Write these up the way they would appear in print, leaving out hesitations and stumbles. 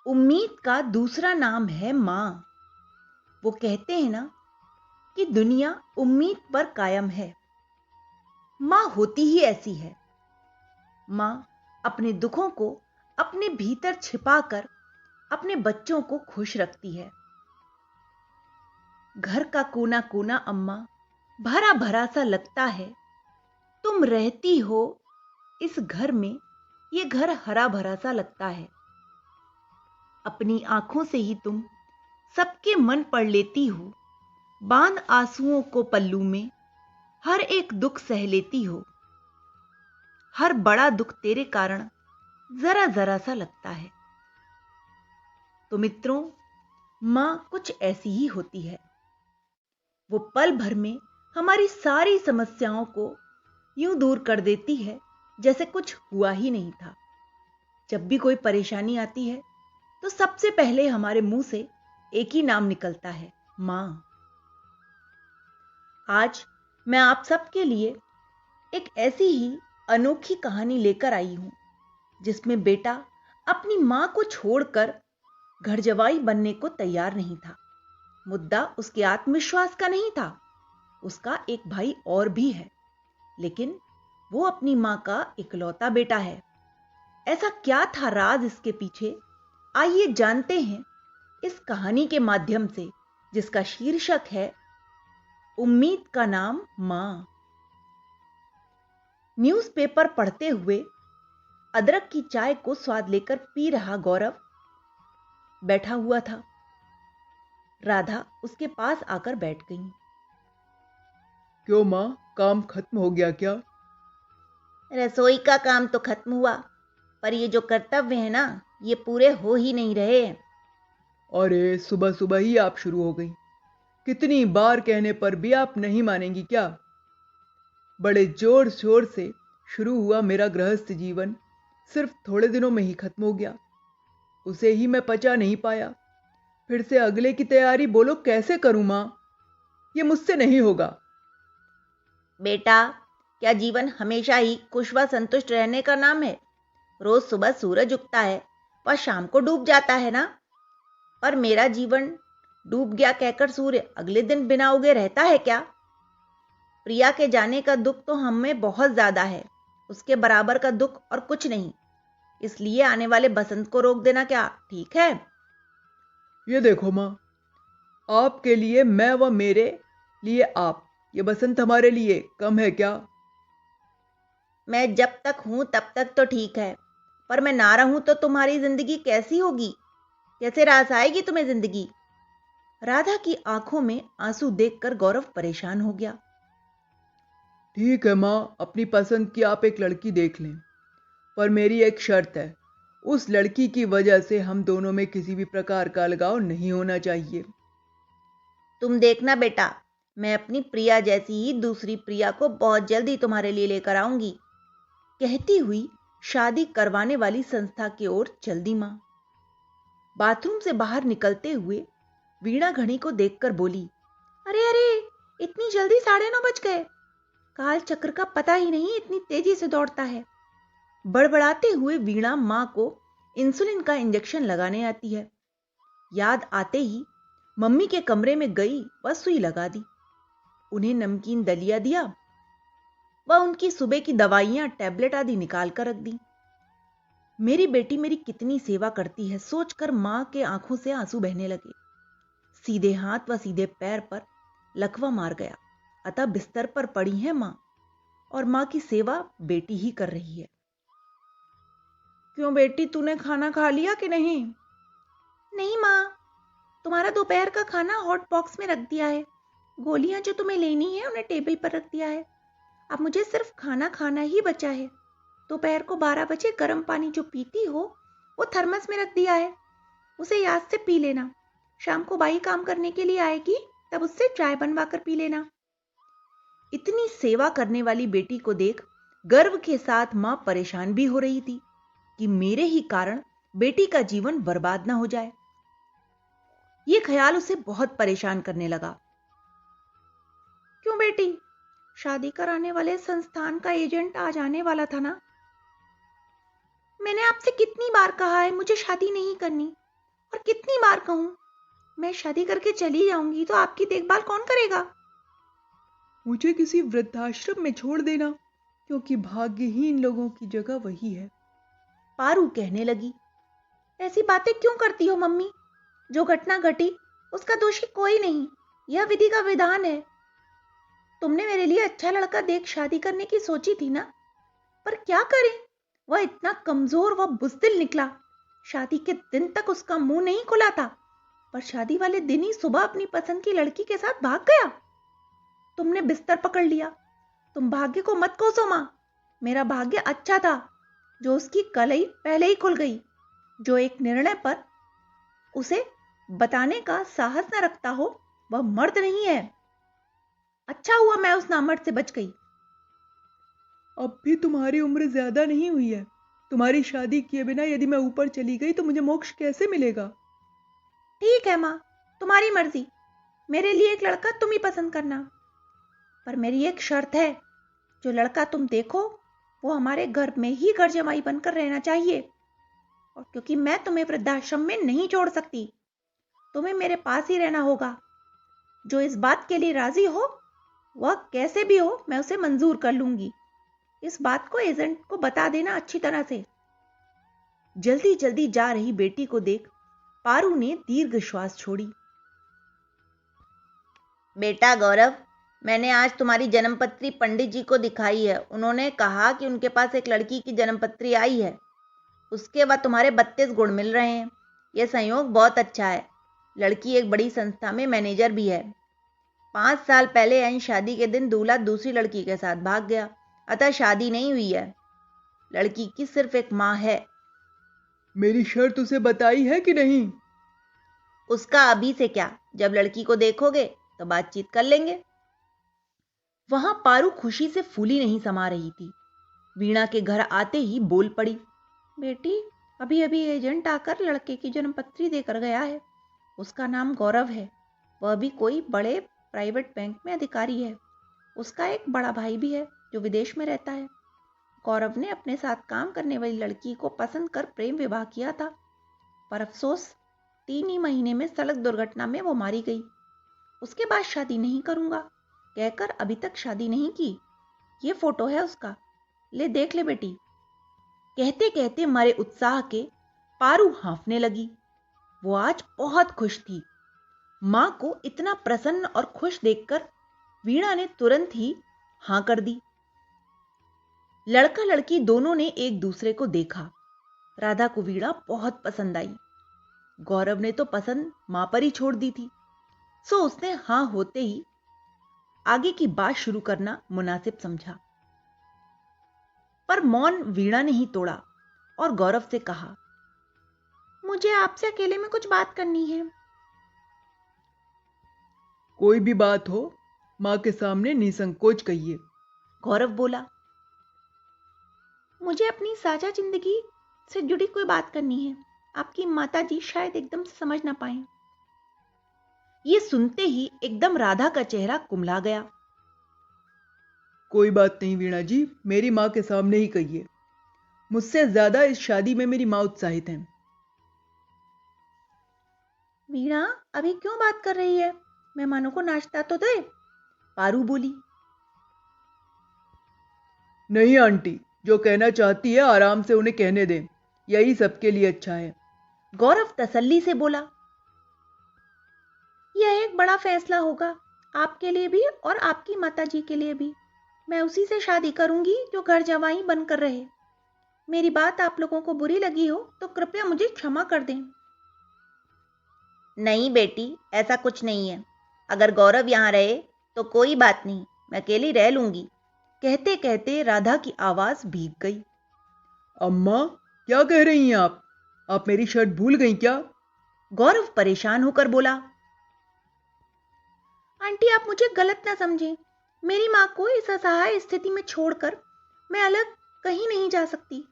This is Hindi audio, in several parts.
उम्मीद का दूसरा नाम है मां। वो कहते हैं ना कि दुनिया उम्मीद पर कायम है। मां होती ही ऐसी है। मां अपने दुखों को अपने भीतर छिपाकर अपने बच्चों को खुश रखती है। घर का कोना कोना अम्मा भरा भरा सा लगता है। तुम रहती हो इस घर में, ये घर हरा भरा सा लगता है। अपनी आंखों से ही तुम सबके मन पढ़ लेती हो। बांध आंसुओं को पल्लू में, हर एक दुख सह लेती हो। हर बड़ा दुख तेरे कारण जरा जरा सा लगता है। तो मित्रों, मां कुछ ऐसी ही होती है। वो पल भर में हमारी सारी समस्याओं को यूं दूर कर देती है जैसे कुछ हुआ ही नहीं था। जब भी कोई परेशानी आती है तो सबसे पहले हमारे मुंह से एक ही नाम निकलता है, मां। आज मैं आप सबके लिए एक ऐसी ही अनोखी कहानी लेकर आई हूं जिसमें बेटा अपनी मां को छोड़कर घर जवाई बनने को तैयार नहीं था। मुद्दा उसके आत्मविश्वास का नहीं था। उसका एक भाई और भी है, लेकिन वो अपनी मां का इकलौता बेटा है। ऐसा क्या था राज इसके पीछे? आइए जानते हैं इस कहानी के माध्यम से, जिसका शीर्षक है उम्मीद का नाम मां। न्यूज़पेपर पढ़ते हुए अदरक की चाय को स्वाद लेकर पी रहा गौरव बैठा हुआ था। राधा उसके पास आकर बैठ गई। क्यों माँ, काम खत्म हो गया क्या? रसोई का काम तो खत्म हुआ, पर ये जो कर्तव्य है ना, ये पूरे हो ही नहीं रहे। अरे सुबह सुबह ही आप शुरू हो गई। कितनी बार कहने पर भी आप नहीं मानेंगी क्या? बड़े जोर शोर से शुरू हुआ मेरा गृहस्थ जीवन सिर्फ थोड़े दिनों में ही खत्म हो गया। उसे ही मैं पचा नहीं पाया। फिर से अगले की तैयारी बोलो कैसे करूं माँ? ये मुझसे नहीं होगा। बेटा, क्या जीवन हमेशा ही खुश व संतुष्ट रहने का नाम है? रोज सुबह सूरज उगता है और शाम को डूब जाता है ना। और मेरा जीवन डूब गया कहकर सूर्य अगले दिन बिना उगे रहता है क्या? प्रिया के जाने का दुख तो हम में बहुत ज्यादा है, उसके बराबर का दुख और कुछ नहीं। इसलिए आने वाले बसंत को रोक देना क्या ठीक है? ये देखो माँ, आपके लिए मैं व मेरे लिए आप, ये बसंत हमारे लिए कम है क्या? मैं जब तक हूं तब तक तो ठीक है, पर मैं ना रहूं तो तुम्हारी जिंदगी कैसी होगी? कैसे रास आएगी तुम्हें जिंदगी? राधा की आंखों में आंसू देखकर गौरव परेशान हो गया। ठीक है माँ, अपनी पसंद की आप एक लड़की देख लें, पर मेरी एक शर्त है। उस लड़की की वजह से हम दोनों में किसी भी प्रकार का अलगाव नहीं होना चाहिए। तुम देखना बेटा, मैं अपनी प्रिया जैसी ही दूसरी प्रिया को बहुत जल्दी तुम्हारे लिए लेकर आऊंगी। कहती हुई शादी करवाने वाली संस्था की ओर चल दी मां। बाथरूम से बाहर निकलते हुए वीणा घड़ी को देखकर बोली, अरे अरे, इतनी जल्दी 9:30 बज गए। काल चक्र का पता ही नहीं इतनी तेजी से दौड़ता है। बड़बड़ाते हुए वीणा मां को इंसुलिन का इंजेक्शन लगाने आती है। याद आते ही मम्मी के कमरे में गई व सुई लगा दी। उन्हें नमकीन दलिया दिया व उनकी सुबह की दवाइयां टैबलेट आदि निकाल कर रख दी। मेरी बेटी मेरी कितनी सेवा करती है सोचकर मां के आंखों से आंसू बहने लगे। सीधे हाथ व सीधे पैर पर लकवा मार गया। अतः बिस्तर पर पड़ी है मां, और मां की सेवा बेटी ही कर रही है। क्यों बेटी, तूने खाना खा लिया कि नहीं? नहीं मां, तुम्हारा दोपहर का खाना हॉट बॉक्स में रख दिया है। गोलियां जो तुम्हें लेनी है उन्हें टेबल पर रख दिया है। अब मुझे सिर्फ खाना खाना ही बचा है। दोपहर को 12 बजे गर्म पानी जो पीती हो वो थर्मस में रख दिया है, उसे याद से पी लेना। शाम को बाई काम करने के लिए आएगी, तब उससे चाय बनवा कर पी लेना। इतनी सेवा करने वाली बेटी को देख गर्व के साथ मां परेशान भी हो रही थी कि मेरे ही कारण बेटी का जीवन बर्बाद ना हो जाए। यह ख्याल उसे बहुत परेशान करने लगा। क्यों बेटी, शादी कराने वाले संस्थान का एजेंट आज आने वाला था ना? मैंने आपसे कितनी बार कहा है मुझे शादी नहीं करनी। और कितनी बार कहूं, मैं शादी करके चली जाऊंगी तो आपकी देखभाल कौन करेगा? मुझे किसी वृद्धाश्रम में छोड़ देना, क्योंकि भाग्यहीन लोगों की जगह वही है। पारू कहने लगी। ऐसी बातें क्यों करती हो मम्मी? जो घटना घटी उसका दोषी कोई नहीं, यह विधि का विधान है। तुमने मेरे लिए अच्छा लड़का देख शादी करने की सोची थी ना, पर क्या करें, वह इतना कमजोर व बुज़दिल निकला। शादी के दिन तक उसका मुंह नहीं खुला था, पर शादी वाले दिन ही सुबह अपनी पसंद की लड़की के साथ भाग गया। तुमने बिस्तर पकड़ लिया। तुम भाग्य को मत कोसो मां, मेरा भाग्य अच्छा था जो उसकी कलई पहले ही खुल गई। जो एक निर्णय पर उसे बताने का साहस न रखता हो वह मर्द नहीं है। अच्छा हुआ मैं उस नामर्द से बच गई। अब भी तुम्हारी उम्र ज्यादा नहीं हुई है। तुम्हारी शादी किए बिना यदि मैं ऊपर चली गई तो मुझे मोक्ष कैसे मिलेगा? ठीक है मां, तुम्हारी मर्जी। मेरे लिए एक लड़का तुम ही पसंद करना, पर मेरी एक शर्त है, जो लड़का तुम देखो वो हमारे घर में ही घर जमाई बनकर रहना चाहिए। और क्योंकि मैं तुम्हें वृद्धाश्रम में नहीं छोड़ सकती, तुम्हें मेरे पास ही रहना होगा। जो इस बात के लिए राजी हो वह कैसे भी हो मैं उसे मंजूर कर लूंगी। इस बात को एजेंट को बता देना अच्छी तरह से। जल्दी जल्दी जा रही बेटी को देख पारू ने दीर्घ श्वास छोड़ी। बेटा गौरव, मैंने आज तुम्हारी जन्मपत्री पंडित जी को दिखाई है। उन्होंने कहा कि उनके पास एक लड़की की जन्मपत्री आई है। उसके बाद तुम्हारे 32 गुण मिल रहे हैं। यह संयोग बहुत अच्छा है। लड़की एक बड़ी संस्था में मैनेजर भी है। 5 साल पहले एन शादी के दिन दूल्हा दूसरी लड़की के साथ भाग गया, अतः शादी नहीं हुई है। लड़की की सिर्फ एक मां है। मेरी शर्त उसे बताई है कि नहीं? उसका अभी से क्या, जब लड़की को देखोगे तो बातचीत कर लेंगे। वहां पारू खुशी से फूली नहीं समा रही थी। वीणा के घर आते ही बोल पड़ी। बेटी, अभी अभी एजेंट आकर लड़के की जन्मपत्री देकर गया है। उसका नाम गौरव है। वह भी कोई बड़े प्राइवेट बैंक में अधिकारी है। उसका एक बड़ा भाई भी है जो विदेश में रहता है। गौरव ने अपने साथ काम करने वाली लड़की को पसंद कर प्रेम विवाह किया था, पर अफसोस 3 ही महीने में सड़क दुर्घटना में वो मारी गई। उसके बाद शादी नहीं करूंगा कहकर अभी तक शादी नहीं की। ये फोटो है उसका, ले देख ले बेटी। कहते कहते मरे उत्साह के पारू हाँफने लगी। वो आज बहुत खुश थी। मां को इतना प्रसन्न और खुश देखकर वीणा ने तुरंत ही हां कर दी। लड़का लड़की दोनों ने एक दूसरे को देखा। राधा को वीणा बहुत पसंद आई। गौरव ने तो पसंद मां पर ही छोड़ दी थी, सो उसने हां होते ही आगे की बात शुरू करना मुनासिब समझा। पर मौन वीणा ने ही तोड़ा और गौरव से कहा, मुझे आपसे अकेले में कुछ बात करनी है। कोई भी बात हो मां के सामने निसंकोच कहिए। गौरव बोला, मुझे अपनी साझा जिंदगी से जुड़ी कोई बात करनी है। आपकी माताजी शायद एकदम से समझ ना पाए। ये सुनते ही एकदम राधा का चेहरा कुम्हला गया। कोई बात नहीं वीणा जी, मेरी मां के सामने ही कहिए। मुझसे ज्यादा इस शादी में मेरी मां उत्साहित है। वीणा अभी क्यों बात कर रही है? मेहमानों को नाश्ता तो दे। पारू बोली। नहीं आंटी, जो कहना चाहती है आराम से उन्हें कहने दें, यही सबके लिए अच्छा है। गौरव तसल्ली से बोला। यह एक बड़ा फैसला होगा, आपके लिए भी और आपकी माताजी के लिए भी। मैं उसी से शादी करूंगी जो घर जवाई बनकर रहे। मेरी बात आप लोगों को बुरी लगी हो तो कृपया मुझे क्षमा कर दें। नहीं बेटी, ऐसा कुछ नहीं है। अगर गौरव यहां रहे तो कोई बात नहीं, मैं अकेली रह लूंगी। कहते कहते राधा की आवाज भीग गई। अम्मा, क्या कह रही हैं आप? आप मेरी शर्ट भूल गई क्या? गौरव परेशान होकर बोला। आंटी, आप मुझे गलत ना समझें। मेरी मां को इस असहाय स्थिति में छोड़कर मैं अलग कहीं नहीं जा सकती।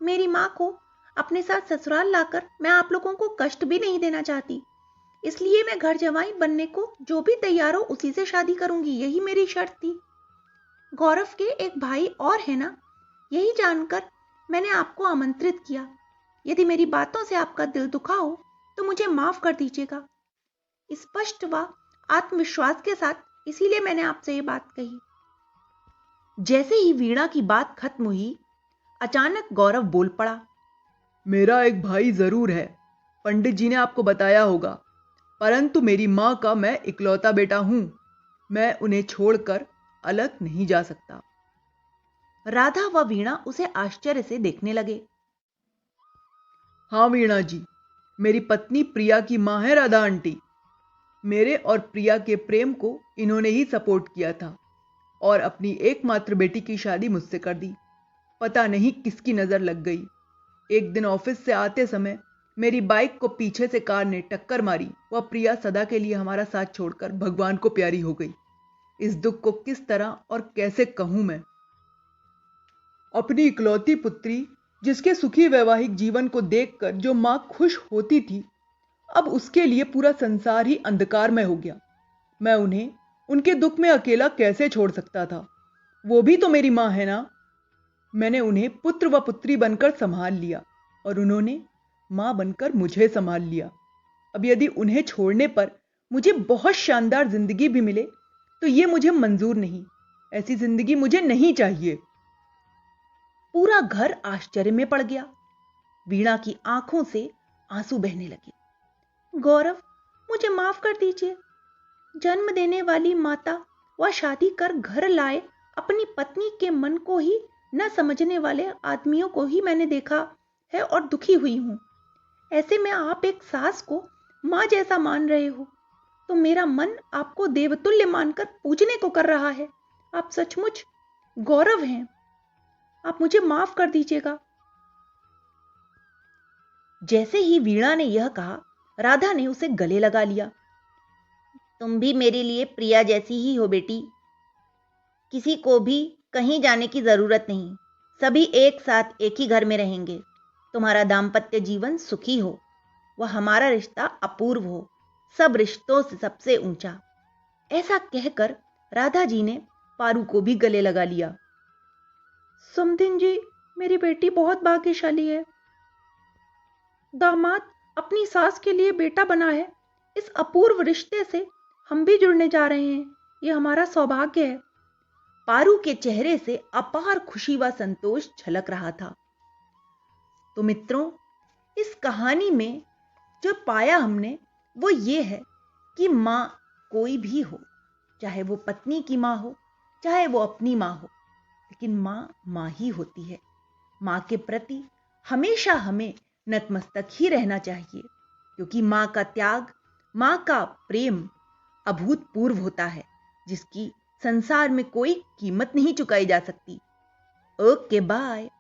मेरी मां को अपने साथ ससुराल लाकर मैं आप लोगों को कष्ट भी नहीं देना चाहती। इसलिए मैं घर जवाई बनने को जो भी तैयार हो उसी से शादी करूंगी, यही मेरी शर्त थी। गौरव के एक भाई और है ना, यही जानकर मैंने आपको आमंत्रित किया। यदि मेरी बातों से आपका दिल दुखा हो तो मुझे माफ कर दीजिएगा। स्पष्ट व आत्मविश्वास के साथ इसीलिए मैंने आपसे ये बात कही। जैसे ही वीणा की बात खत्म हुई, अचानक गौरव बोल पड़ा। मेरा एक भाई जरूर है, पंडित जी ने आपको बताया होगा, परंतु मेरी माँ का मैं इकलौता बेटा हूं। मैं उन्हें छोड़कर अलग नहीं जा सकता। राधा व वीणा उसे आश्चर्य से देखने लगे। हाँ वीणा जी, मेरी पत्नी प्रिया की माँ है राधा आंटी। मेरे और प्रिया के प्रेम को इन्होंने ही सपोर्ट किया था और अपनी एकमात्र बेटी की शादी मुझसे कर दी। पता नहीं किसकी नजर लग गई। एक दिन ऑफिस से आते समय मेरी बाइक को पीछे से कार ने टक्कर मारी। वह प्रिया सदा के लिए हमारा साथ छोड़कर भगवान को प्यारी हो गई। इस दुख को किस तरह और कैसे कहूं मैं। अपनी इकलौती पुत्री, जिसके सुखी वैवाहिक जीवन को देखकर जो मां खुश होती थी, अब उसके लिए पूरा संसार ही अंधकारमय हो गया। मैं उन्हें उनके दुख में अकेला कैसे छोड़ सकता था। वो भी तो मेरी मां है ना। मैंने उन्हें पुत्र व पुत्री बनकर संभाल लिया और उन्होंने मां बनकर मुझे संभाल लिया। अब यदि उन्हें छोड़ने पर मुझे बहुत शानदार जिंदगी भी मिले तो ये मुझे मंजूर नहीं। ऐसी जिंदगी मुझे नहीं चाहिए। पूरा घर आश्चर्य में पड़ गया। वीणा की आंखों से आंसू बहने लगे। गौरव, मुझे माफ कर दीजिए। जन्म देने वाली माता व शादी कर घर लाए अपनी पत्नी के मन को ही न समझने वाले आदमियों को ही मैंने देखा है और दुखी हुई हूं। ऐसे में आप एक सास को मां जैसा मान रहे हो तो मेरा मन आपको देवतुल्य मानकर पूजने को कर रहा है। आप सचमुच गौरव हैं। आप मुझे माफ कर दीजिएगा। जैसे ही वीणा ने यह कहा, राधा ने उसे गले लगा लिया। तुम भी मेरे लिए प्रिया जैसी ही हो बेटी। किसी को भी कहीं जाने की जरूरत नहीं। सभी एक साथ एक ही घर में रहेंगे। तुम्हारा दाम्पत्य जीवन सुखी हो, वह हमारा रिश्ता अपूर्व हो, सब रिश्तों से सबसे ऊंचा। ऐसा कहकर राधा जी ने पारू को भी गले लगा लिया। सुमतिन जी, मेरी बेटी बहुत भाग्यशाली है। दामाद अपनी सास के लिए बेटा बना है। इस अपूर्व रिश्ते से हम भी जुड़ने जा रहे हैं। यह हमारा सौभाग्य है। पारू के चेहरे से अपार खुशी व संतोष झलक रहा था। तो मित्रों, इस कहानी में जो पाया हमने वो ये है कि मां कोई भी हो, चाहे वो पत्नी की मां हो, चाहे वो अपनी मां हो, लेकिन मां मां ही होती है। मां के प्रति हमेशा हमें नतमस्तक ही रहना चाहिए, क्योंकि मां का त्याग, मां का प्रेम अभूतपूर्व होता है, जिसकी संसार में कोई कीमत नहीं चुकाई जा सकती। Okay, bye.